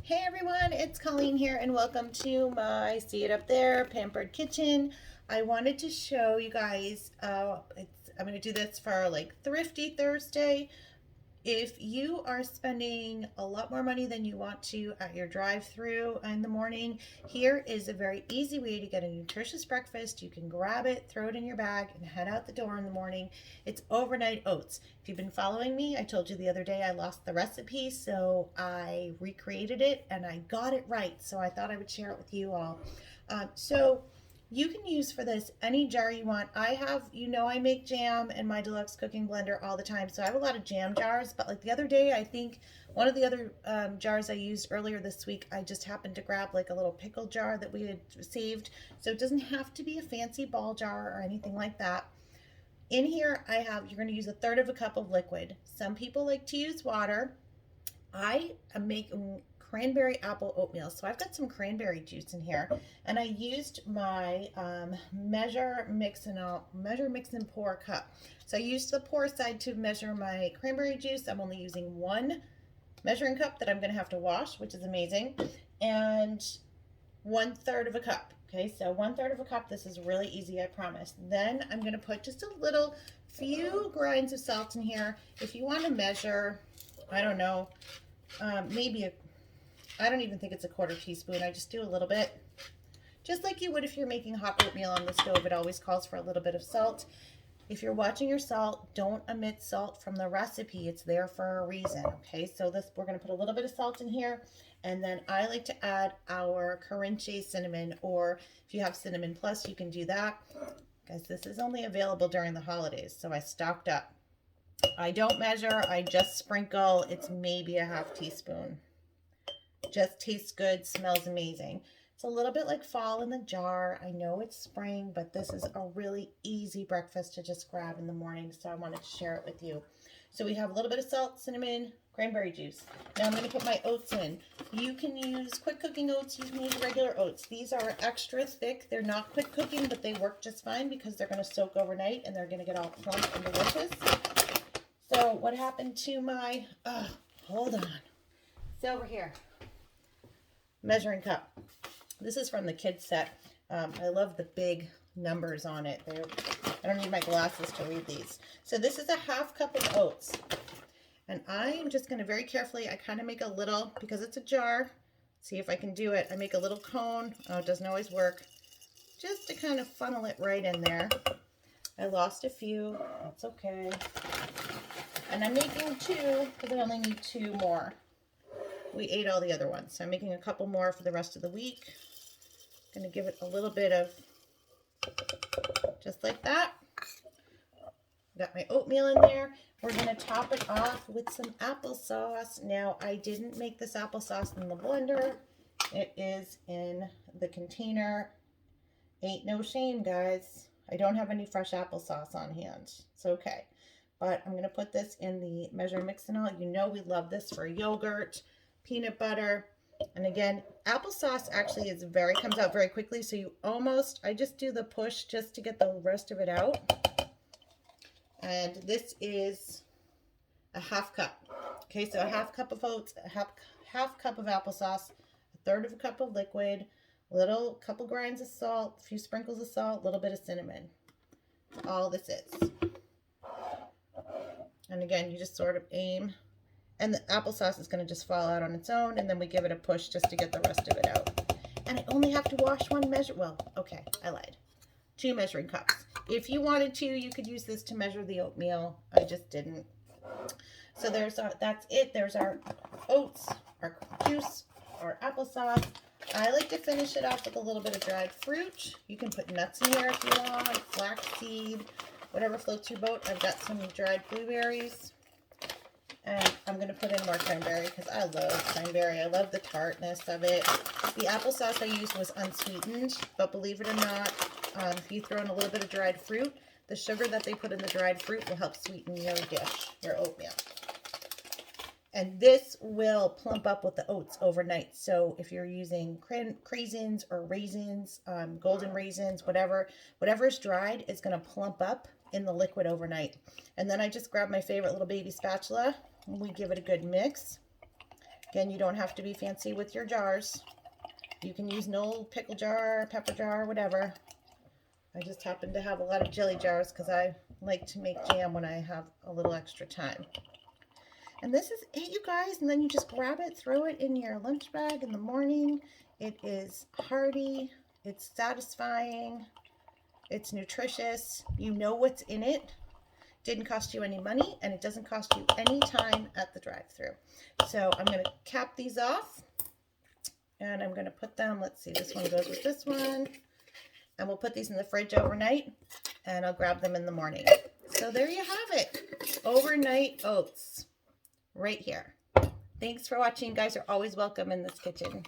Hey everyone, it's Colleen here and welcome to my See It Up There Pampered Kitchen. I wanted to show you guys, I'm going to do this for like Thrifty Thursday. If you are spending a lot more money than you want to at your drive-through in the morning, here is a very easy way to get a nutritious breakfast. You can grab it, throw it in your bag, and head out the door in the morning. It's overnight oats. If you've been following me, I told you the other day I lost the recipe, so I recreated it and I got it right. So I thought I would share it with you all. So you can use for this any jar you want. I have, I make jam in my deluxe cooking blender all the time. So I have a lot of jam jars, but like the other day, I think one of the other jars I used earlier this week, I just happened to grab like a little pickle jar that we had saved. So it doesn't have to be a fancy ball jar or anything like that. In here, you're going to use 1/3 of a cup of liquid. Some people like to use water. I am making cranberry apple oatmeal. So I've got some cranberry juice in here, and I used my measure, mix, and pour cup. So I used the pour side to measure my cranberry juice. I'm only using one measuring cup that I'm going to have to wash, which is amazing, and 1/3 of a cup. Okay, so 1/3 of a cup. This is really easy, I promise. Then I'm going to put just a few grains of salt in here. If you want to measure, I don't know, I don't even think it's a 1/4 teaspoon. I just do a little bit. Just like you would if you're making hot oatmeal on the stove, it always calls for a little bit of salt. If you're watching your salt, don't omit salt from the recipe. It's there for a reason, okay? So we're gonna put a little bit of salt in here, and then I like to add our Carinche cinnamon, or if you have Cinnamon Plus, you can do that. Guys, this is only available during the holidays, so I stocked up. I don't measure, I just sprinkle. It's maybe a 1/2 teaspoon. Just tastes good, smells amazing. It's a little bit like fall in the jar. I know it's spring, but this is a really easy breakfast to just grab in the morning, so I wanted to share it with you. So we have a little bit of salt, cinnamon, cranberry juice. Now I'm going to put my oats in. You can use quick cooking oats, you can use regular oats. These are extra thick. They're not quick cooking, but they work just fine because they're going to soak overnight and they're going to get all plump and delicious. So what happened to my, hold on. It's over here. Measuring cup. This is from the kids set. I love the big numbers on it. I don't need my glasses to read these. So this is a 1/2 cup of oats. And I am just going to very carefully, I kind of make a little, because it's a jar, see if I can do it. I make a little cone. Oh, it doesn't always work. Just to kind of funnel it right in there. I lost a few. That's okay. And I'm making 2 because I only need 2 more. We ate all the other ones, so I'm making a couple more for the rest of the week. Going to give it a little bit of, just like that. Got my oatmeal in there. We're going to top it off with some applesauce. Now, I didn't make this applesauce in the blender. It is in the container. Ain't no shame, guys. I don't have any fresh applesauce on hand. It's okay. But I'm going to put this in the measure, mix, and all. You know we love this for yogurt, peanut butter. And again, applesauce actually comes out very quickly. So I just do the push just to get the rest of it out. And this is a 1/2 cup. Okay, so a 1/2 cup of oats, a half cup of applesauce, 1/3 of a cup of liquid, couple grinds of salt, a few sprinkles of salt, a little bit of cinnamon. All this is. And again, you just sort of aim. And the applesauce is going to just fall out on its own, and then we give it a push just to get the rest of it out. And I only have to wash one measure. Well, okay, I lied. 2 measuring cups. If you wanted to, you could use this to measure the oatmeal. I just didn't. So that's it. There's our oats, our juice, our applesauce. I like to finish it off with a little bit of dried fruit. You can put nuts in here if you want, flaxseed, whatever floats your boat. I've got some dried blueberries. And I'm going to put in more cranberry because I love cranberry. I love the tartness of it. The applesauce I used was unsweetened, but believe it or not, if you throw in a little bit of dried fruit, the sugar that they put in the dried fruit will help sweeten your dish, your oatmeal. And this will plump up with the oats overnight. So if you're using craisins or raisins, golden raisins, whatever is dried is going to plump up in the liquid overnight. And then I just grab my favorite little baby spatula. We give it a good mix. Again, you don't have to be fancy with your jars. You can use an old pickle jar, pepper jar, whatever. I just happen to have a lot of jelly jars because I like to make jam when I have a little extra time. And this is it, you guys. And then you just grab it, throw it in your lunch bag in the morning. It is hearty, it's satisfying, it's nutritious. You know what's in it. Didn't cost you any money, and it doesn't cost you any time at the drive-thru. So I'm going to cap these off, and I'm going to put them, let's see, this one goes with this one, and we'll put these in the fridge overnight, and I'll grab them in the morning. So there you have it, overnight oats, right here. Thanks for watching. You guys are always welcome in this kitchen.